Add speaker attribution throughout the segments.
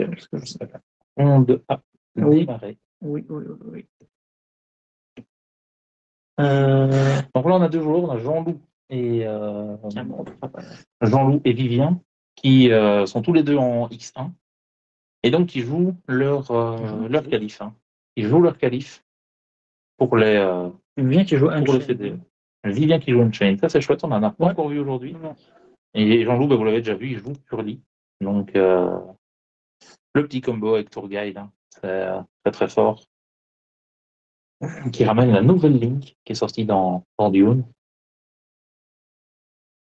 Speaker 1: vérifier parce que je sais pas.
Speaker 2: Onde a
Speaker 1: Oui.
Speaker 2: démarré.
Speaker 1: Oui.
Speaker 2: Donc là, on a deux joueurs, on a Jean-Loup et Jean-Loup et Vivien qui sont tous les deux en X1 et donc qui jouent leur qualif. Hein. Ils jouent leur qualif pour les
Speaker 1: Vivien qui joue
Speaker 2: pour le CDE. Vivien qui joue Unchained, ça c'est chouette, on en a pas encore vu aujourd'hui. Et Jean-Loup, vous l'avez déjà vu, il joue Purely. Donc le petit combo avec Tourguide, hein, c'est très très fort. Qui ramène la nouvelle Link qui est sortie dans Dune.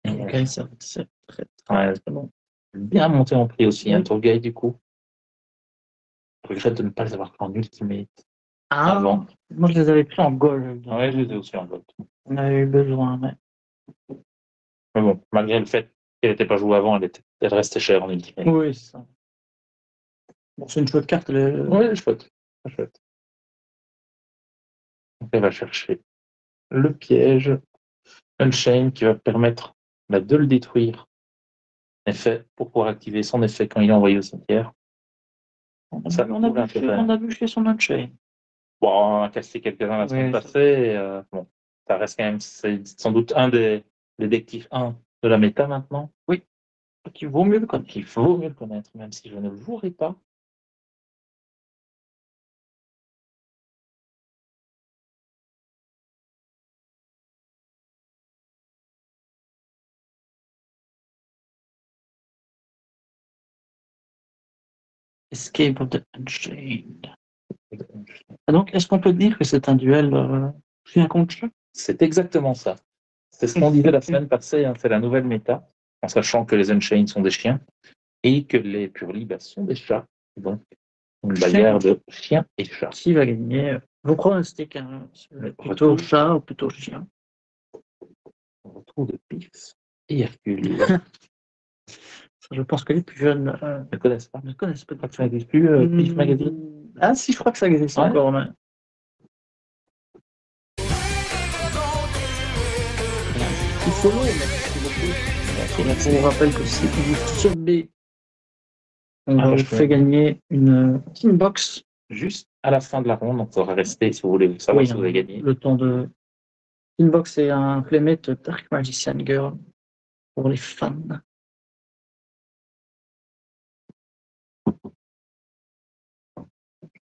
Speaker 1: C'est très bon.
Speaker 2: Bien monté en prix aussi, un Tourguide du coup. Je regrette de ne pas les avoir pris en Ultimate avant.
Speaker 1: Moi je les avais pris en Gold.
Speaker 2: Ouais, je les ai aussi en Gold.
Speaker 1: On avait eu besoin, mais
Speaker 2: bon, malgré le fait qu'elle n'était pas jouée avant, elle restait chère en Ultimate.
Speaker 1: Oui, c'est ça. Bon, c'est une chouette carte.
Speaker 2: Oui, chouette. Donc elle va chercher le piège, Unchained qui va permettre de le détruire effet, pour pouvoir activer son effet quand il est envoyé au cimetière.
Speaker 1: On a bûché son Unchained.
Speaker 2: Bon, on a cassé quelques-uns la semaine passée. Bon, ça reste quand même, c'est sans doute un des détectives 1 de la méta maintenant.
Speaker 1: Oui. Il vaut mieux le connaître.
Speaker 2: Il faut mieux le connaître, même si je ne le jouerai pas.
Speaker 1: Escape of the Unchained. Donc, est-ce qu'on peut dire que c'est un duel chien contre chat?
Speaker 2: C'est exactement ça. C'est ce qu'on disait la semaine passée, hein, c'est la nouvelle méta, en sachant que les Unchained sont des chiens et que les Purely sont des chats. Donc, une bagarre de chien et chat.
Speaker 1: Qui va gagner? Vos pronostics, hein, plutôt chat ou plutôt chien?
Speaker 2: Retour de Pix et Hercule.
Speaker 1: Je pense que les plus jeunes
Speaker 2: ne connaissent pas.
Speaker 1: Ne connaissent pas.
Speaker 2: Ça n'existe plus, Pif Magazine.
Speaker 1: Ah si, je crois que ça existe encore. Mais... Il faut l'eau, merci beaucoup. On rappelle que si vous sauvez, on vous fait gagner une team box.
Speaker 2: Juste à la fin de la ronde, on pourra rester si vous voulez savoir si vous avez gagné.
Speaker 1: Le temps de team box et un playmate Dark Magician Girl pour les fans.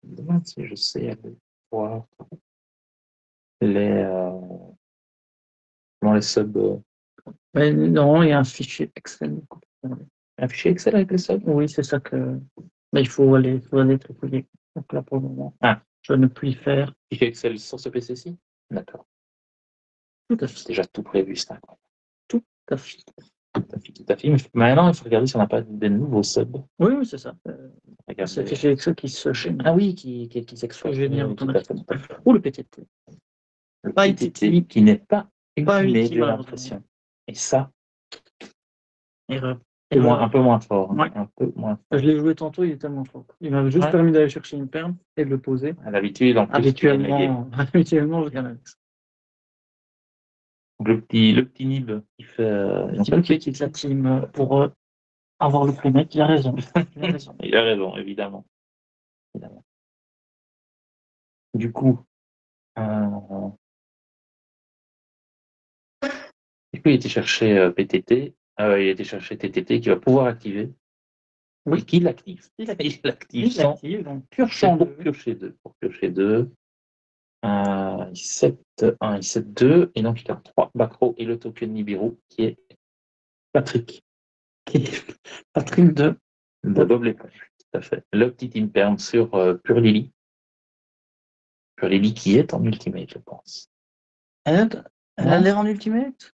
Speaker 2: Je me demande si je sais aller voir les subs.
Speaker 1: Mais non, il y a un fichier Excel.
Speaker 2: Un fichier Excel avec les subs?
Speaker 1: Oui, c'est ça que. Mais il faut aller tripouiller. Donc là, pour le moment, je ne puis faire.
Speaker 2: Fichier Excel sur ce PC-ci? D'accord.
Speaker 1: Tout à fait.
Speaker 2: C'est déjà tout prévu, ça.
Speaker 1: Tout à fait.
Speaker 2: Tout à fait. Mais maintenant, il faut regarder si on n'a pas des nouveaux subs.
Speaker 1: Oui, c'est ça. C'est le fichier Excel qui se chaîne.
Speaker 2: Ah oui, qui s'exploite.
Speaker 1: Ou le PTT.
Speaker 2: Le PTT qui n'est pas ultimé, j'ai l'impression. Et ça,
Speaker 1: erreur.
Speaker 2: Un peu moins fort.
Speaker 1: Ouais.
Speaker 2: Un peu moins.
Speaker 1: Je l'ai joué tantôt, il est tellement fort. Il m'avait juste permis d'aller chercher une perle et de le poser.
Speaker 2: À l'habitude, en plus,
Speaker 1: habituellement, je gagne avec ça.
Speaker 2: Le petit Nib qui fait.
Speaker 1: Le qui quitte la team pour avoir le playmate, il a raison.
Speaker 2: Il a raison, évidemment. Du coup, il était chercher PTT, il était chercher TTT qui va pouvoir activer. Oui, qui l'active. Il l'active. Donc, piocher 2. Pour piocher 2. Il set 1, il set 2. Et donc, il a 3 Bacro et le token Nibiru qui est Patrick.
Speaker 1: Patrick de
Speaker 2: Bob l'éponge. Tout à fait. Le petit imperm sur Purlily. Purlily qui est en ultimate, je pense.
Speaker 1: Elle a l'air en ultimate.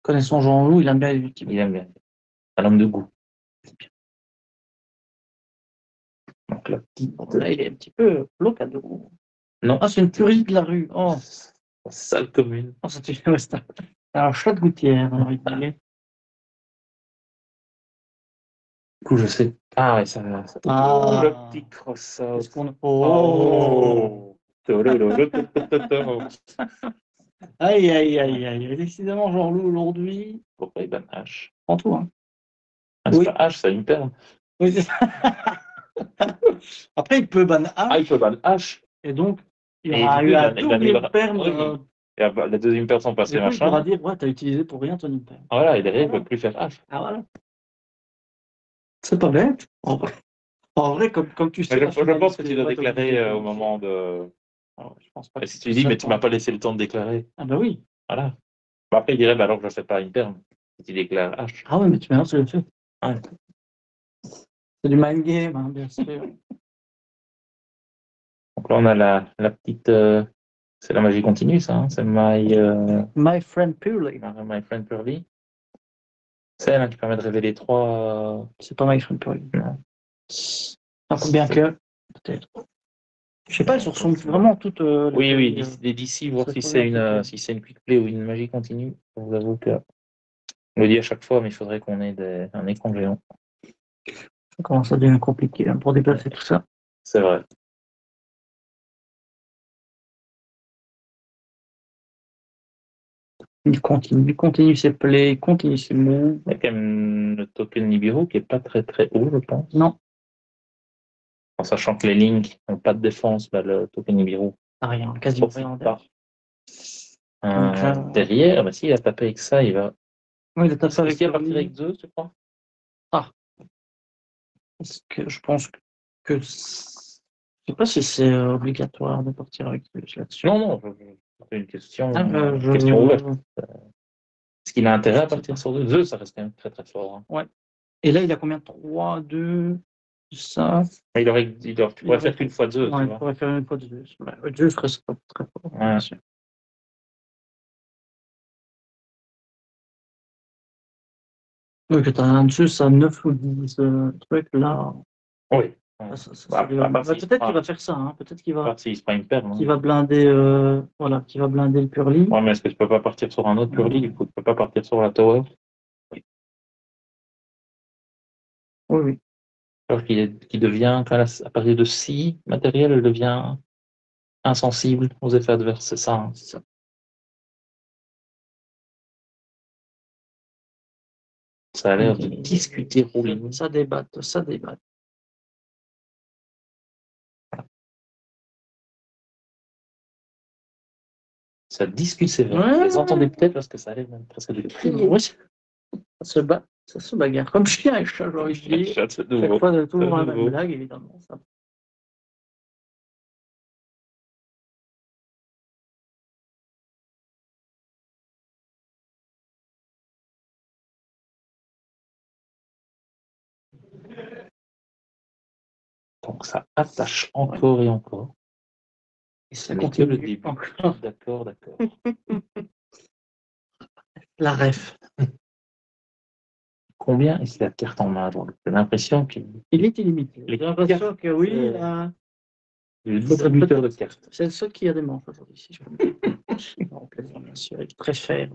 Speaker 1: Connaissant Jean-Loup, il aime bien les ultimates.
Speaker 2: Il aime bien. Un homme de goût. Donc là,
Speaker 1: il est un petit peu blocado.
Speaker 2: Non.
Speaker 1: Ah, c'est une Purlie de la rue. Oh,
Speaker 2: sale commune.
Speaker 1: Oh, c'est un chat de gouttière, on a envie de dire.
Speaker 2: Du coup, je sais. Ah, ouais, ça.
Speaker 1: Oh,
Speaker 2: le petit cross-out.
Speaker 1: Oh. Aïe. Décidément, Jean-Loup, aujourd'hui.
Speaker 2: Pourquoi il banne H?
Speaker 1: Prends tout, hein.
Speaker 2: C'est pas H, ça une perle.
Speaker 1: Oui, après, il peut ban H.
Speaker 2: Ah, il peut ban H.
Speaker 1: Et donc, il y
Speaker 2: Et
Speaker 1: aura
Speaker 2: du coup,
Speaker 1: eu un
Speaker 2: il
Speaker 1: double perm.
Speaker 2: oui. Et la deuxième paire sont passées,
Speaker 1: Du coup, il pourra
Speaker 2: machin.
Speaker 1: dire, ouais, t'as utilisé pour rien ton imperm.
Speaker 2: Voilà, et derrière, il ne peut plus faire H.
Speaker 1: Ah, voilà. C'est pas bête. En vrai, comme tu sais.
Speaker 2: Mais je pense que tu dois déclarer au moment de.
Speaker 1: Alors, je pense pas
Speaker 2: Et si tu dis, mais tu m'as pas laissé le temps de déclarer.
Speaker 1: Ah, bah oui.
Speaker 2: Voilà. Bah, après, il dirait, bah, alors je ne fais pas imperm. Si tu déclares H.
Speaker 1: Ah, ouais, mais tu m'as le fait.
Speaker 2: Ouais.
Speaker 1: C'est du mind game, hein, bien sûr.
Speaker 2: Donc là, on a la petite. C'est la magie continue, ça. Hein. C'est
Speaker 1: My friend Purely.
Speaker 2: My Friend Pearly. C'est elle qui permet de révéler 3.
Speaker 1: C'est pas My friend Purely.
Speaker 2: Non.
Speaker 1: Alors, bien que, peut-être. Je sais pas, elles se ressemblent vraiment toutes.
Speaker 2: Oui, d'ici, voir si c'est une quick play ou une magie continue. Je vous avoue que. On le dit à chaque fois, mais il faudrait qu'on ait un écran géant.
Speaker 1: Ça commence à devenir compliqué hein, pour déplacer tout ça.
Speaker 2: C'est vrai.
Speaker 1: Il continue ses plays, il continue ses moves.
Speaker 2: Il y a quand même le token Nibiru qui n'est pas très très haut, je pense.
Speaker 1: Non.
Speaker 2: En sachant que les lignes n'ont pas de défense, bah, le token Nibiru.
Speaker 1: Ah, rien, quasiment rien.
Speaker 2: Derrière, bah, s'il a tapé avec ça, il va.
Speaker 1: Oui, il a tapé avec.
Speaker 2: Il va partir avec 2, tu crois?
Speaker 1: Ah. Parce que je pense que. Je sais pas si c'est obligatoire de partir avec plus là-dessus.
Speaker 2: Non, c'est une question,
Speaker 1: question
Speaker 2: ouverte. Est-ce qu'il a intérêt à partir sur 2? Ça reste quand même très très fort. Hein.
Speaker 1: Ouais. Et là, il a combien? 3, 2, ça.
Speaker 2: Tu pourrais faire qu'une fois 2.
Speaker 1: Ouais, il pourrait faire une fois 2. 2 serait pas très fort.
Speaker 2: Ouais.
Speaker 1: Oui, que tu as un Zeus à 9 ou 10 trucs là.
Speaker 2: Oui.
Speaker 1: Peut-être qu'il va faire ça. Hein. Peut-être qu'il va.
Speaker 2: S'il se prend une paire.
Speaker 1: Qui va blinder, qui va blinder le Purly.
Speaker 2: Ouais, mais est-ce que tu peux pas partir sur un autre Purly? Du coup, tu peux pas partir sur la Tower?
Speaker 1: Oui.
Speaker 2: Alors qui devient, à partir de 6 matériel, elle devient insensible aux effets adverses. C'est ça. Hein.
Speaker 1: C'est ça.
Speaker 2: Ça a l'air de discuter rouler.
Speaker 1: Ça débat.
Speaker 2: Ça discute sévère. Vous les entendez peut-être parce que ça a l'air même presque de crier.
Speaker 1: Oui. Ça se bagarre. Comme chien et chat, j'ai envie de dire. Chaque fois, de toujours la même blague, évidemment. Ça.
Speaker 2: Donc ça attache encore et encore.
Speaker 1: Et ça continue
Speaker 2: le début. D'accord.
Speaker 1: La ref.
Speaker 2: Combien est-ce la carte en main? J'ai l'impression qu'il
Speaker 1: est illimité. J'ai l'impression que oui.
Speaker 2: Le distributeur de cartes.
Speaker 1: C'est le seul qui a des manches aujourd'hui, si je peux me dire. Bien sûr, il préfère.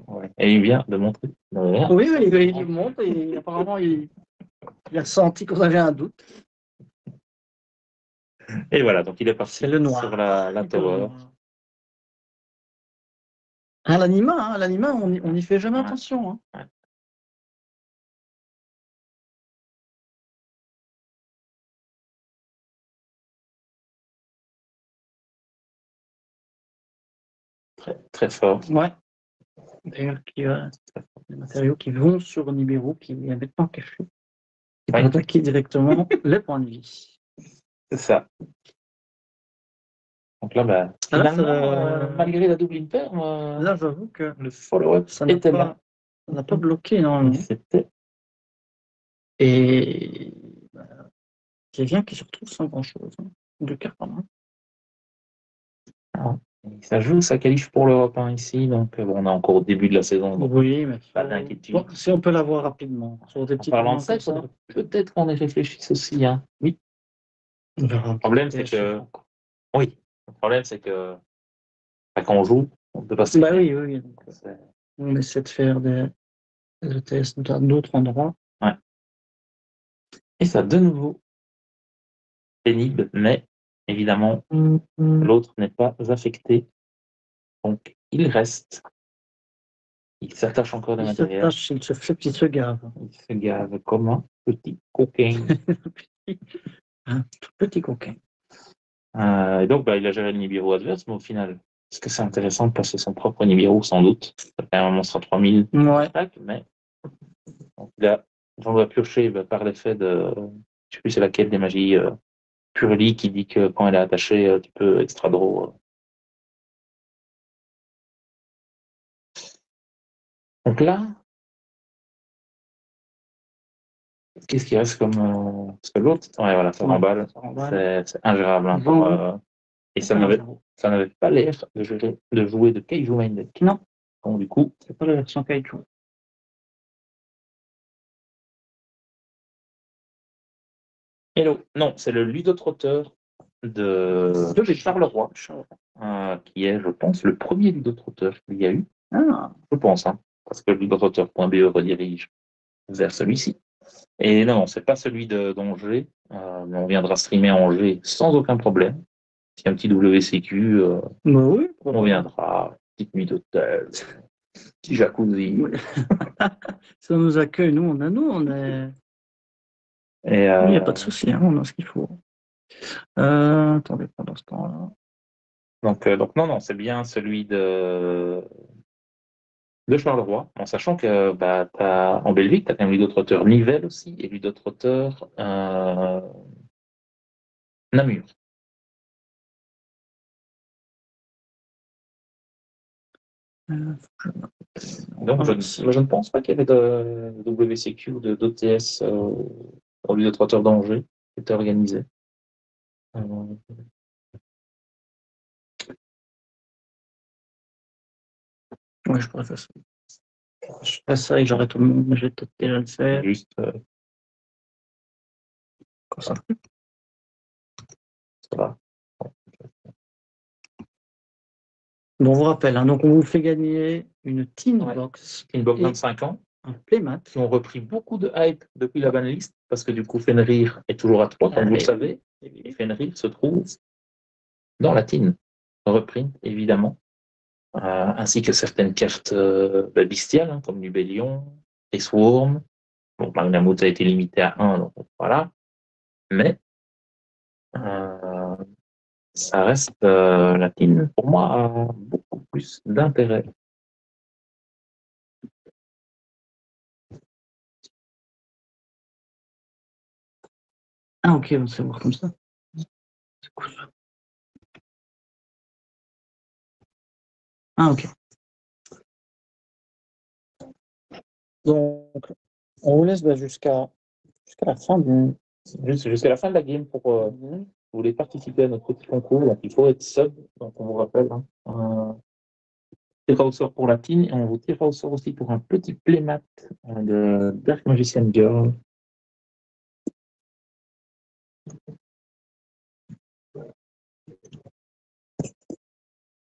Speaker 2: Ouais. Et il vient de montrer.
Speaker 1: Oui, il nous montre et apparemment il a senti qu'on avait un doute.
Speaker 2: Et voilà, donc il est parti
Speaker 1: le noir.
Speaker 2: sur la Tower.
Speaker 1: Ah, l'anima, on n'y fait jamais attention. Hein.
Speaker 2: Ouais. Très, très fort.
Speaker 1: Ouais. D'ailleurs, il y a des matériaux qui vont sur Nibiru, qui est maintenant caché. Qui peut attaquer directement les points de vie.
Speaker 2: C'est ça. Donc là, malgré la double imper,
Speaker 1: là, j'avoue que
Speaker 2: le follow-up, ça
Speaker 1: n'a pas bloqué normalement.
Speaker 2: C'était.
Speaker 1: Et Kevin qui se retrouve sans grand-chose. Hein. 2 cartes en main.
Speaker 2: Ça joue, ça qualifie pour l'Europe ici, donc on est encore au début de la saison. Donc
Speaker 1: oui, mais
Speaker 2: pas d'inquiétude.
Speaker 1: Bon, si on peut l'avoir rapidement. Sur des petites
Speaker 2: parlant de ça, peut-être qu'on y réfléchisse aussi. Hein. Oui. Le problème, c'est que. Oui. Le problème, c'est que. Quand on joue, on peut passer.
Speaker 1: Bah oui. Donc, on essaie de faire des tests d'autres endroits.
Speaker 2: Ouais. Et ça, de nouveau, pénible, mais évidemment, l'autre n'est pas affecté. Donc, il reste Il s'attache encore de
Speaker 1: Il
Speaker 2: matériel.
Speaker 1: il se gave.
Speaker 2: Il se gave comme un petit coquin.
Speaker 1: Un tout petit coquin.
Speaker 2: Et donc, il a géré le Nibiru adverse, mais au final, est-ce que c'est intéressant de passer son propre Nibiru? Sans doute. Ça fait un monstre à 3000 chaque, mais donc, là, on va piocher par l'effet de. Je sais plus c'est laquelle des magies Purely qui dit que quand elle est attachée, tu peux extra draw. Donc là, qu'est-ce qui reste comme. Parce que l'autre, ouais, voilà, ça remballe. C'est ingérable. Hein, et ça n'avait pas l'air de jouer de Kaiju Main Deck.
Speaker 1: Non.
Speaker 2: Donc du coup.
Speaker 1: C'est pas la version Kaiju.
Speaker 2: Hello. Non, c'est le ludotrotteur de Charleroi, qui est, je pense, le premier ludotrotteur qu'il y a eu.
Speaker 1: Ah.
Speaker 2: Je pense, hein, parce que ludotrotteur.be redirige vers celui-ci. Et non, c'est pas celui d'Angers, mais on viendra streamer à Angers sans aucun problème. S'il y a un petit WCQ,
Speaker 1: oui,
Speaker 2: on viendra. Petite nuit d'hôtel, petit jacuzzi.
Speaker 1: Oui. Ça nous accueille, nous, on est.
Speaker 2: Et
Speaker 1: il n'y a pas de souci, hein, on a ce qu'il faut. Attendez, pendant ce temps-là.
Speaker 2: Donc non, c'est bien celui de Charleroi, en sachant que en Belgique, tu as quand même ludotrotteur Nivelles aussi, et ludotrotteur Namur. Donc je ne pense pas qu'il y avait de WCQ ou d'OTS au ludotrotteur d'Angers qui était organisé.
Speaker 1: Oui, je pourrais faire ça. Je fais ça et j'arrête tout le monde, mais je vais peut-être déjà le faire.
Speaker 2: Juste.
Speaker 1: Ça
Speaker 2: va.
Speaker 1: Donc, on vous rappelle, hein, donc on vous fait gagner une Teen Box.
Speaker 2: Une box 25 ans.
Speaker 1: Un playmat.
Speaker 2: Qui ont repris beaucoup de hype depuis la banlist, parce que du coup, Fenrir est toujours à 3, comme vous le savez. Et Fenrir se trouve dans la Teen. Reprint, évidemment. Ainsi que certaines cartes bestiales, hein, comme Nubellion, et Swarm. Bon, Magnamout a été limité à 1, donc voilà. Mais ça reste la Teen, pour moi, a beaucoup plus d'intérêt.
Speaker 1: Ah, ok, on sait voir comme ça. C'est cool. Ah, ok. Donc, on vous laisse jusqu'à la fin du.
Speaker 2: Jusqu'à la fin de la game pour vous voulez participer à notre petit concours. Donc, il faut être sub. Donc, on vous rappelle. On tirera au sort pour la team et on vous tirera au sort aussi pour un petit playmat de Dark Magician Girl.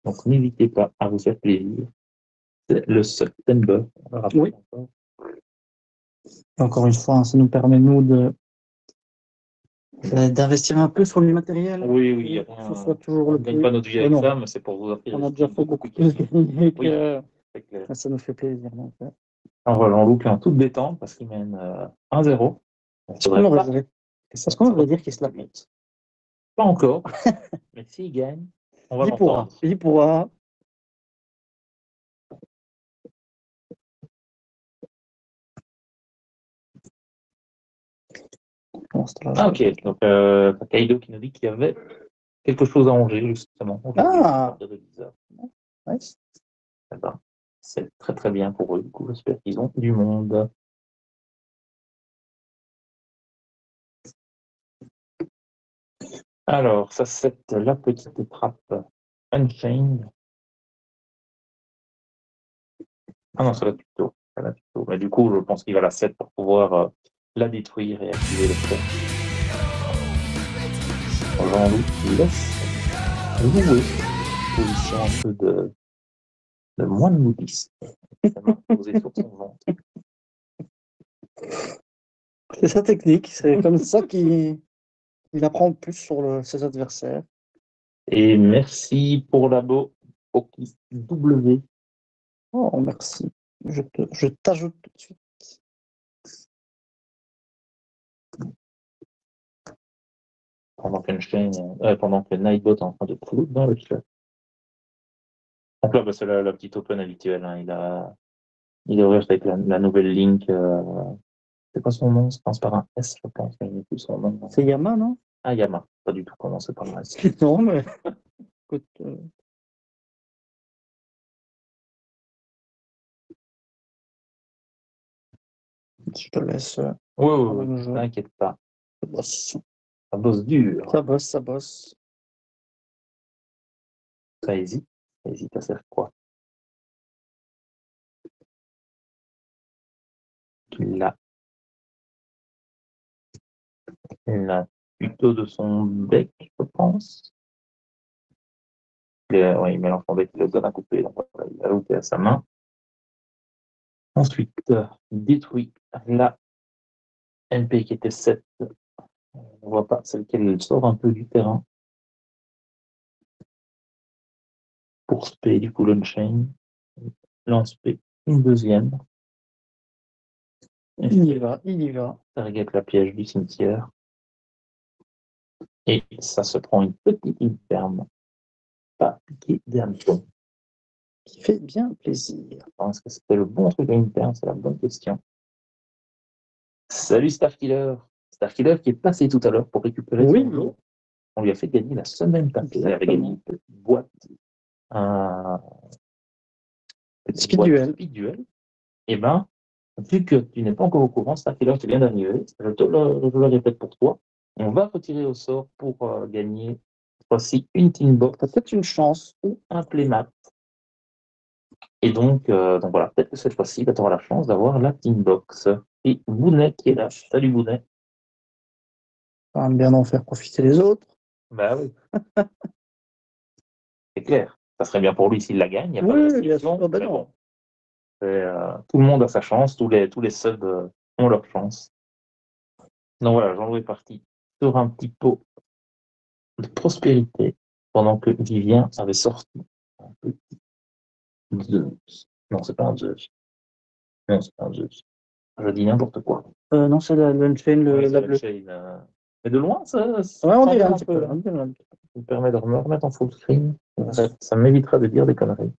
Speaker 2: Donc, n'hésitez pas à vous faire plaisir. C'est le September.
Speaker 1: Oui. Encore une fois, ça nous permet, nous, d'investir un peu sur le matériel.
Speaker 2: Oui.
Speaker 1: Ce soit toujours le
Speaker 2: plus. On ne gagne pas notre vie avec ça, mais c'est pour vous offrir.
Speaker 1: On a déjà fait beaucoup plus gagner que. Ça nous fait plaisir. Donc.
Speaker 2: Alors, on loupe en toute détente parce qu'il mène 1-0.
Speaker 1: Est-ce qu'on devrait dire qu'il se la pète?
Speaker 2: Pas encore. Mais s'il gagne, on va l'entendre.
Speaker 1: Il pourra.
Speaker 2: Ah, ok. Donc, Kaido qui nous dit qu'il y avait quelque chose à Angers, justement.
Speaker 1: Ah,
Speaker 2: nice. C'est très très bien pour eux. Du coup, j'espère qu'ils ont du monde. Alors, ça, c'est la petite trappe Unchained. Ah non, c'est la tuto. Mais du coup, je pense qu'il va la 7 pour pouvoir la détruire et activer le feu. Jean-Loup qui laisse jouer. Position un peu de moine bouddhiste. Ça m'a posé sur son ventre.
Speaker 1: C'est sa technique. C'est comme ça qu'il apprend plus sur ses adversaires.
Speaker 2: Et merci pour l'abo W.
Speaker 1: Oh, merci. Je t'ajoute tout de suite.
Speaker 2: Pendant que Nightbot est en train de couler dans le chat. Donc là, c'est la petite open habituelle. Hein. Il est ouvert avec la nouvelle link. C'est pas son nom, c'est par un S, je pense. Mais il n'est plus son nom.
Speaker 1: C'est Yama, non?
Speaker 2: Ah, Yama. Pas du tout commencé par un S.
Speaker 1: Non, mais écoute. Je te laisse.
Speaker 2: Oui, t'inquiète pas.
Speaker 1: Ça bosse.
Speaker 2: Ça bosse dur.
Speaker 1: Ça bosse.
Speaker 2: Ça hésite. Ça hésite à faire quoi? Il l'a plutôt de son bec, je pense. Il mélange son bec, il le donne à couper. Donc voilà, il l'a ajouté à sa main. Ensuite, il détruit la MP qui était 7. On ne voit pas, c'est lequel il sort un peu du terrain. Pour spé, du coup, l'on-chain. Lance P, une deuxième.
Speaker 1: Il y va.
Speaker 2: Target la piège du cimetière. Et ça se prend une petite ferme. Pas piqué d'hameçon.
Speaker 1: Qui fait bien plaisir.
Speaker 2: Est-ce que c'était le bon truc à une ferme? C'est la bonne question. Salut Starkiller. Starkiller qui est passé tout à l'heure pour récupérer son lot. On lui a fait gagner la semaine passée. Il avait gagné une petite boîte. Un
Speaker 1: Speed Duel.
Speaker 2: Eh bien, vu que tu n'es pas encore au courant, Starkiller qui vient d'arriver, je le répète pour toi. On va retirer au sort pour gagner cette fois-ci une team box.
Speaker 1: Peut-être une chance.
Speaker 2: Ou un playmat. Et donc voilà, peut-être que cette fois-ci, tu auras la chance d'avoir la team box. Et Bounet qui est là. Salut Bounet.
Speaker 1: Ça va bien en faire profiter les autres.
Speaker 2: Bah oui. C'est clair. Ça serait bien pour lui s'il la gagne. Il n'y a pas de restriction.
Speaker 1: Ben non.
Speaker 2: Tout le monde a sa chance. Tous les subs ont leur chance. Donc voilà, Jean-Louis est parti sur un petit pot de prospérité pendant que Vivien avait sorti un petit Zeus. Non, c'est pas un Zeus. Non, c'est pas un Zeus. Je dis n'importe quoi.
Speaker 1: Non, c'est l'Unchain, la bleue.
Speaker 2: Mais de loin, ça.
Speaker 1: Ouais, on dirait un petit peu.
Speaker 2: Ça me permet de me remettre en full screen. Ça m'évitera de dire des conneries.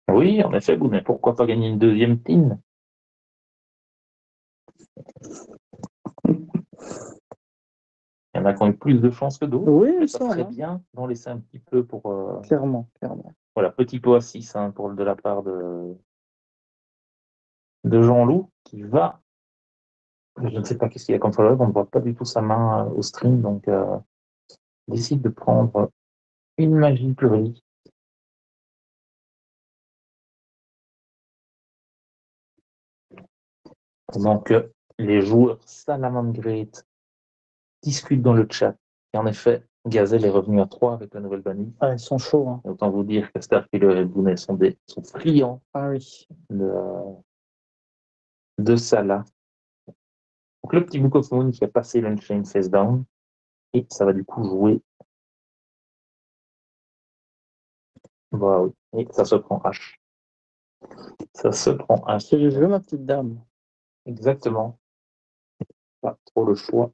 Speaker 2: Oui, en effet, mais pourquoi pas gagner une deuxième team? Il y en a qui ont eu plus de chance que d'autres.
Speaker 1: Oui,
Speaker 2: ça serait bien d'en laisser un petit peu pour.
Speaker 1: Clairement.
Speaker 2: Voilà, petit pot à 6 de la part de Jean-Loup qui va. Je ne sais pas qu'est-ce qu'il y a comme follow, on ne voit pas du tout sa main au stream, donc décide de prendre une magie pleurie. Pendant que les joueurs Salamand Great discutent dans le chat. Et en effet, Gazelle est revenu à 3 avec la nouvelle bannie.
Speaker 1: Ah, ils sont chauds. Hein.
Speaker 2: Autant vous dire que Starkiller et Bounet sont friands de Salah. Donc le petit Book of Moon qui a passé l'Unchained Face Down. Et ça va du coup jouer. Bah oui. Et ça se prend H. C'est
Speaker 1: le jeu, ma petite dame.
Speaker 2: Exactement. Pas trop le choix.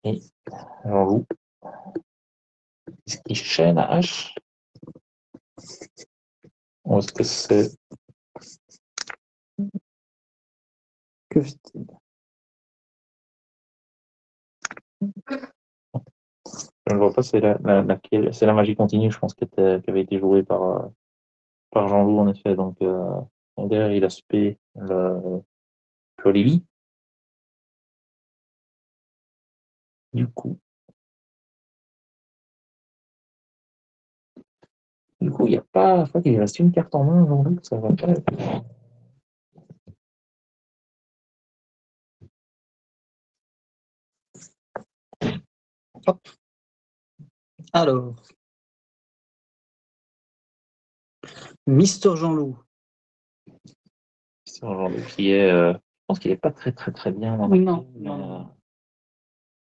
Speaker 2: Et Jean-Loup. Est-ce qu'il chaîne à H? Ou est-ce que c'est.
Speaker 1: Que fait-il?
Speaker 2: Je ne vois pas, c'est laquelle. C'est la magie continue, je pense, qui avait été jouée par Jean-Loup, en effet. Donc, derrière, il a spé le Olivier. Du coup, il n'y a pas. Je crois qu'il reste une carte en main aujourd'hui, ça va pas être.
Speaker 1: Hop. Alors. Mister Jean-Loup.
Speaker 2: C'est un genre de pied. Je pense qu'il n'est pas très très très bien.
Speaker 1: Non.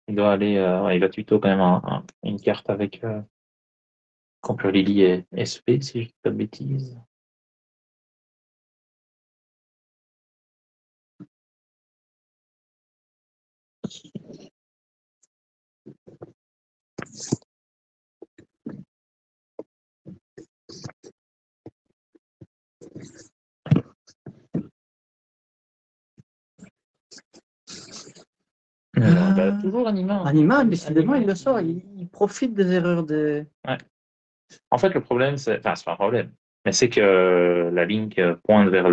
Speaker 2: Il doit aller. Il va tuto quand même une carte avec Campure Lily et SP, si je dis pas de bêtises. Toujours Anima.
Speaker 1: Anima, décidément, il le sort. Il profite des erreurs des.
Speaker 2: Ouais. En fait, le problème, c'est. Enfin, c'est pas un problème. Mais c'est que la Link pointe vers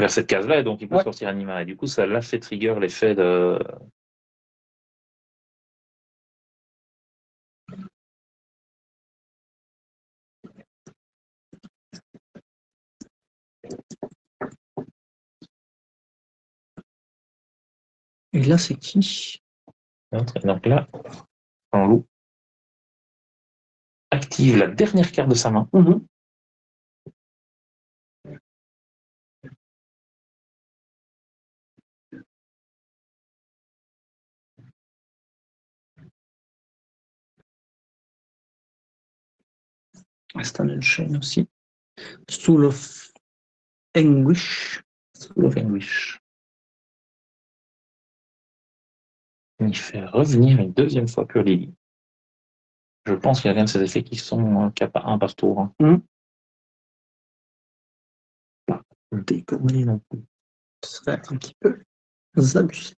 Speaker 2: cette case-là, et donc il peut sortir Anima. Et du coup, ça l'a fait trigger l'effet de.
Speaker 1: Et là, c'est qui?
Speaker 2: Donc là, en loup active la dernière carte de sa main.
Speaker 1: Aston Chain aussi. Soul of Anguish.
Speaker 2: Il fait revenir une deuxième fois Pure Lily. Je pense qu'il y a rien de ces effets qui sont cap 1 par tour. Pas déconner non plus.
Speaker 1: Ce serait un petit peu abusé.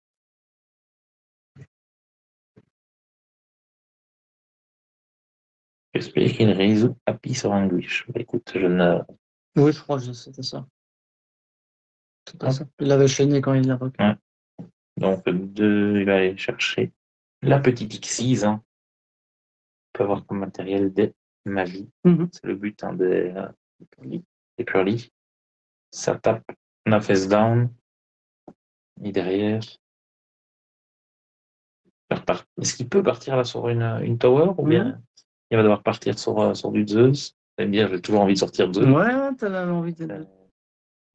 Speaker 2: J'espère qu'il résout Happy sur Anguish. Écoute, je ne.
Speaker 1: Oui, je crois que c'était ça. Il l'avait chaîné quand il l'a repris.
Speaker 2: Ouais. Donc, il va aller chercher la petite Xyz. On peut avoir comme matériel des magies. C'est le but des Purely. Ça tape, on a face down. Et derrière. Est-ce qu'il peut partir là sur une tower ou bien il va devoir partir sur du Zeus? Vous me dire, j'ai toujours envie de sortir de Zeus.
Speaker 1: Ouais, t'as envie de.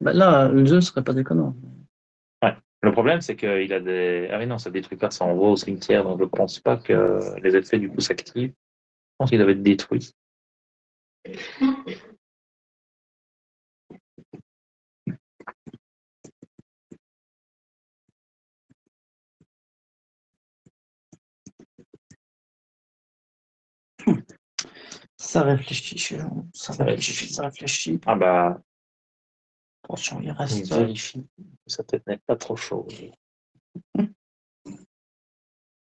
Speaker 1: Bah là, le Zeus serait pas déconnant.
Speaker 2: Ouais. Le problème, c'est qu'il a des. Ah oui, non, ça détruit pas, ça envoie au cimetière, donc je pense pas que les effets du coup s'activent. Je pense qu'il doit être détruit.
Speaker 1: Ça réfléchit, ça réfléchit.
Speaker 2: Ah bah.
Speaker 1: Attention, il reste.
Speaker 2: Il vérifie que sa tête n'est pas trop chaude. Il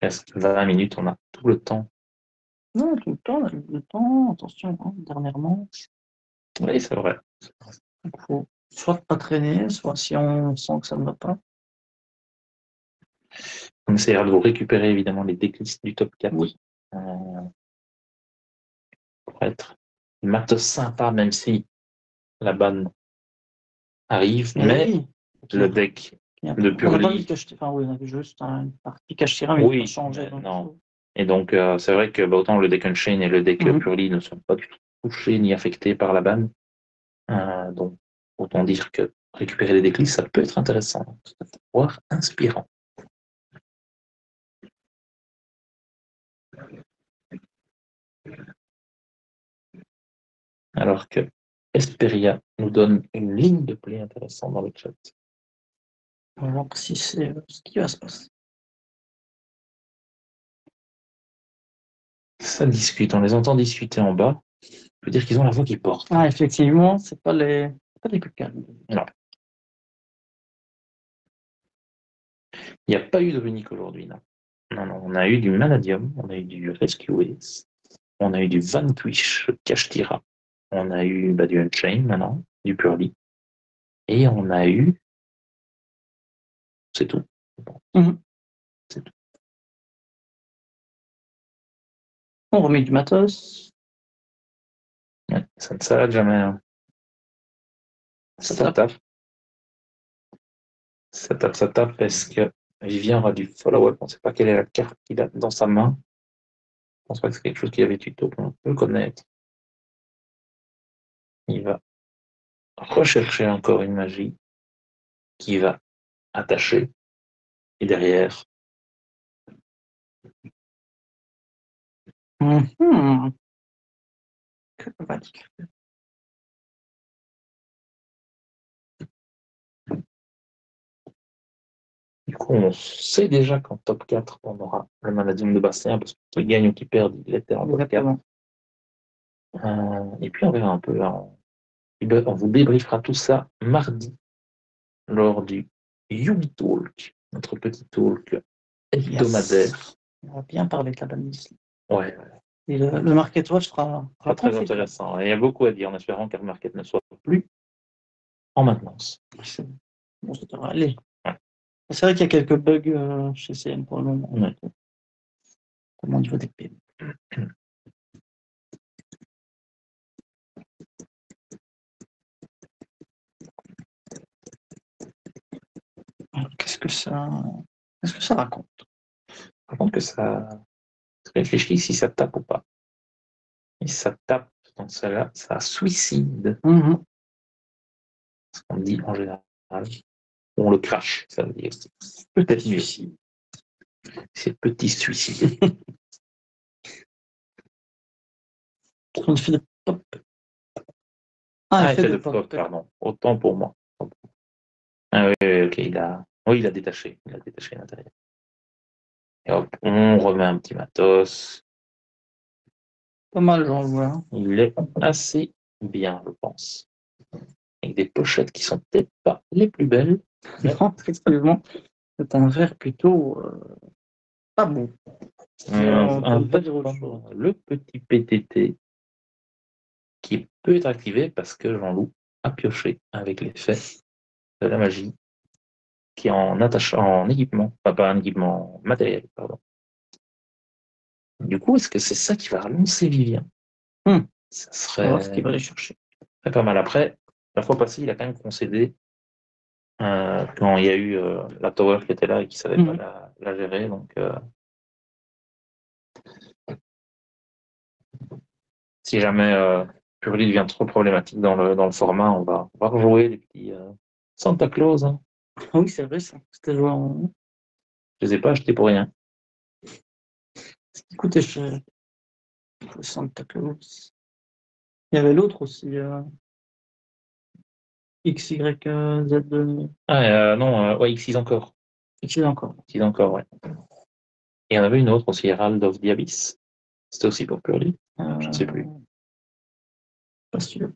Speaker 2: reste 20 minutes, on a tout le temps.
Speaker 1: Non, tout le temps, attention, dernièrement.
Speaker 2: Oui, c'est vrai.
Speaker 1: Il faut soit pas traîner, soit si on sent que ça ne va pas.
Speaker 2: On essaiera de vous récupérer évidemment les decklists du top 4.
Speaker 1: Oui.
Speaker 2: Pour être une matos sympa, même si la banne arrive, mais le deck de Purely.
Speaker 1: Enfin, oui, on avait juste une partie Kashtira, mais il a changé.
Speaker 2: Non. Et donc, c'est vrai que autant le deck Unchained et le deck Purely ne sont pas du tout touchés ni affectés par la banne. Donc, autant dire que récupérer les decklists, ça peut être intéressant, voire inspirant. Alors que Esperia nous donne une ligne de play intéressante dans le chat.
Speaker 1: On va voir si c'est ce qui va se passer.
Speaker 2: Ça discute, on les entend discuter en bas. On peut dire qu'ils ont la voix qui porte.
Speaker 1: Ah, effectivement, c'est pas les plus calmes.
Speaker 2: Non. Il n'y a pas eu de runique aujourd'hui, non. Non, on a eu du Manadium, on a eu du Rescue Ace, on a eu du Vanquish Kashtira, on a eu du Unchained maintenant, du Purely, et on a eu. C'est tout. C'est tout.
Speaker 1: On remet du matos.
Speaker 2: Ouais, ça ne s'arrête jamais. Hein. Ça tape. Ça tape parce que Vivien aura du follow-up. On ne sait pas quelle est la carte qu'il a dans sa main. Je pense pas que c'est quelque chose qu'il avait tuto. On peut le connaître. Il va rechercher encore une magie qui va attacher. Et derrière,
Speaker 1: Que va-t-il faire?
Speaker 2: du coup, on sait déjà qu'en top 4, on aura le Manadium de Bastien, parce qu'il gagne ou qu'il perd, il était en top 4.
Speaker 1: Exactement.
Speaker 2: Et puis, on verra un peu. On vous débriefera tout ça mardi lors du Yubi Talk, notre petit talk hebdomadaire.
Speaker 1: Yes. On va bien parler de la banlist.
Speaker 2: Ouais,
Speaker 1: Et le Market Watch sera
Speaker 2: pas très intéressant. Il y a beaucoup à dire en espérant que le market ne soit plus en maintenance.
Speaker 1: Bon, ça devrait aller.
Speaker 2: Ouais.
Speaker 1: C'est vrai qu'il y a quelques bugs chez CM pour le moment.
Speaker 2: Ouais.
Speaker 1: Au niveau des PM. Alors, qu'est-ce que ça raconte?
Speaker 2: Par contre, que ça réfléchit si ça tape ou pas. Et si ça tape dans celle-là, ça suicide. Ce qu'on dit en général. On le crache, ça veut dire. Peut-être mieux. C'est petit suicide.
Speaker 1: On fait de pop.
Speaker 2: Effet de pop, pardon. Autant pour moi. Ah oui, ok, il a détaché. Il a détaché l'intérieur. Et hop, on remet un petit matos.
Speaker 1: Pas mal, j'en vois.
Speaker 2: Il est assez bien, je pense. Avec des pochettes qui sont peut-être pas les plus belles.
Speaker 1: Non, effectivement, c'est un verre plutôt pas beau.
Speaker 2: Le petit PTT qui peut être activé parce que Jean-Loup a pioché avec l'effet de la magie qui est en équipement, enfin, pas un équipement matériel, pardon. Du coup, est-ce que c'est ça qui va relancer Vivien? Ça serait...
Speaker 1: On va voir ce qu'il va aller chercher.
Speaker 2: Très pas mal. Après, la fois passée, il a quand même concédé quand il y a eu la Tower qui était là et qui ne savait pas la gérer. Donc, si jamais Purely devient trop problématique dans le format, on va rejouer les petits Santa Claus. Hein.
Speaker 1: Oui, c'est vrai, ça. C'était joué en...
Speaker 2: Je ne les ai pas achetés pour rien.
Speaker 1: Ce qui coûtait cher. Le Santa Claus. Il y avait l'autre aussi. XYZ2.
Speaker 2: Non, ouais, X6 encore.
Speaker 1: X encore.
Speaker 2: X6 encore, ouais. Et il y en avait une autre aussi, Herald of the Abyss. C'était aussi pour Purely. Je ne sais plus.
Speaker 1: Pas sûr.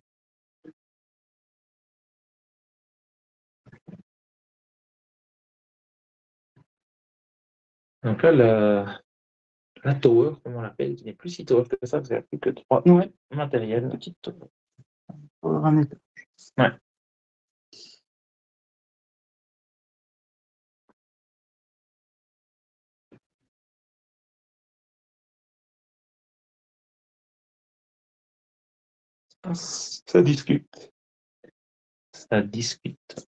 Speaker 2: Donc là, la Tower, comme on l'appelle, qui n'est plus si Tower que ça, parce qu'il n'y a plus que 3 matériels.
Speaker 1: Petite Tower. Un étage.
Speaker 2: Ouais. Ça discute. Ça discute.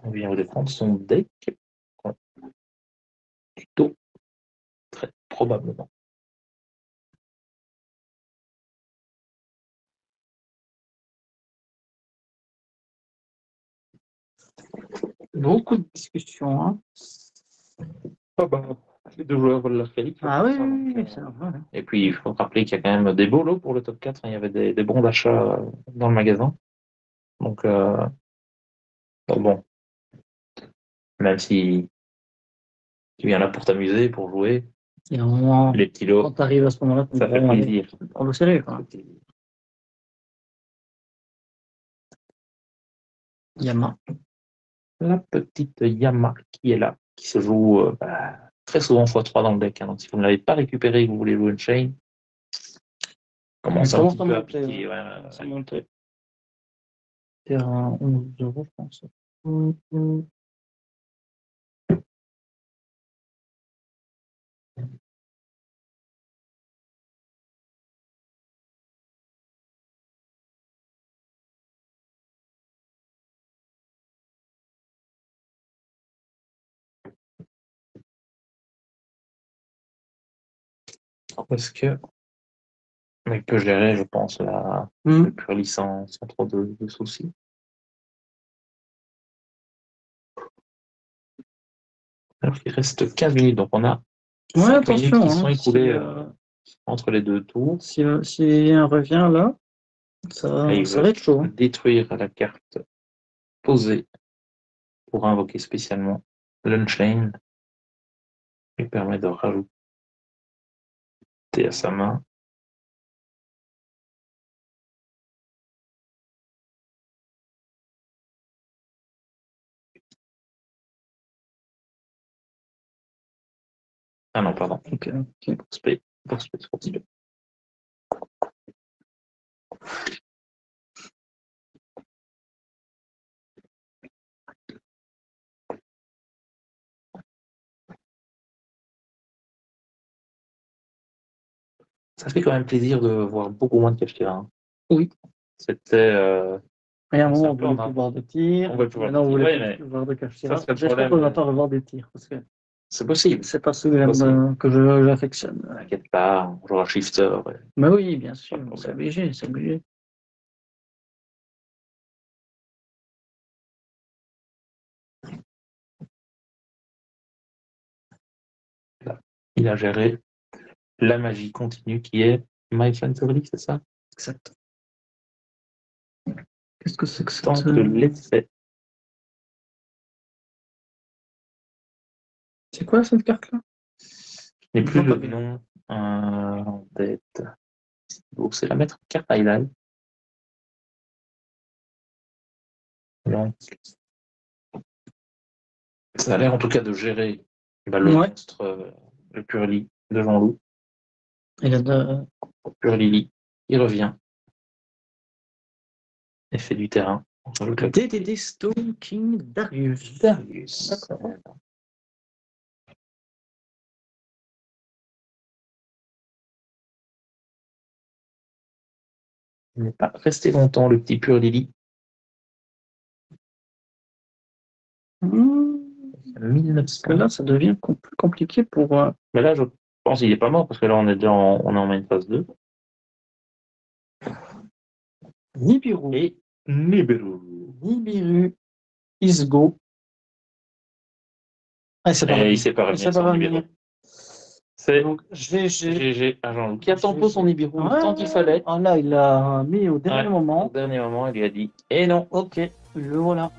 Speaker 2: On vient de prendre son deck. Ouais. Plutôt, très probablement.
Speaker 1: Beaucoup de discussions. Hein.
Speaker 2: Ah bah, les deux joueurs veulent leur qualité.
Speaker 1: Ah oui, oui, c'est vrai.
Speaker 2: Et puis, il faut rappeler qu'il y a quand même des beaux lots pour le top 4. Il y avait des bons d'achat dans le magasin. Donc, bon, même si tu viens là pour t'amuser, pour jouer,
Speaker 1: il y a un moment,
Speaker 2: les petits lots,
Speaker 1: quand tu arrives à ce moment-là,
Speaker 2: ça fait plaisir.
Speaker 1: Prends-le sérieux. Quoi. Yama.
Speaker 2: La petite Yama qui est là, qui se joue très souvent x3 dans le deck. Hein. Donc, si vous ne l'avez pas récupéré et que vous voulez jouer une chain, commence un petit peu à piquer.
Speaker 1: Ça montait. C'est à 11 €, je pense.
Speaker 2: Parce que Mais peut gérer, je pense, le pur licence sans trop de soucis. Alors qu'il reste 15 minutes, donc on a 5 minutes qui sont écoulées entre les deux tours.
Speaker 1: Si un revient là, ça va être chaud.
Speaker 2: Détruire la carte posée pour invoquer spécialement l'Unchain, qui permet de rajouter à sa main. Ah non, pardon.
Speaker 1: Ok.
Speaker 2: Pour spé. Ça fait quand même plaisir de voir beaucoup moins de cachetés là. Hein.
Speaker 1: Oui.
Speaker 2: C'était.
Speaker 1: Et à un moment, on voulait plus voir de tirs. Maintenant, on voulait plus voir de cachetés. J'espère qu'on va pas revoir des tirs. Parce que
Speaker 2: c'est possible.
Speaker 1: C'est pas ce que j'affectionne.
Speaker 2: T'inquiète pas, on jouera shifter. Ouais.
Speaker 1: Mais oui, bien sûr. C'est obligé.
Speaker 2: Là, il a géré la magie continue qui est My Fantasy, c'est ça?
Speaker 1: Exact. Qu'est-ce que c'est que ça?
Speaker 2: Tant que l'effet.
Speaker 1: C'est quoi cette carte-là?
Speaker 2: Je n'ai plus le nom en tête. Donc, c'est la mettre carte highlight. Donc, ça a l'air en tout cas de gérer le monstre, le Purli de Jean-Loup.
Speaker 1: Il a de...
Speaker 2: Purlili, il revient. Effet du terrain.
Speaker 1: DDD Stone King Darius.
Speaker 2: D'accord. Il n'est pas resté longtemps, le petit Purlili. 1900.
Speaker 1: Que là, ça devient plus compliqué pour...
Speaker 2: Mais là, je pense qu'il n'est pas mort, parce que là, on est déjà en main phase 2.
Speaker 1: Nibiru.
Speaker 2: Et Nibiru.
Speaker 1: Nibiru. Isgo. Ah,
Speaker 2: il s'est pas revenir. C'est
Speaker 1: donc
Speaker 2: GG à Jean-Loup qui a tempo son Nibiru tant qu'il fallait.
Speaker 1: Ah là, il l'a mis au dernier moment.
Speaker 2: Au dernier moment, il lui a dit « Et non ».
Speaker 1: Ok, le voilà.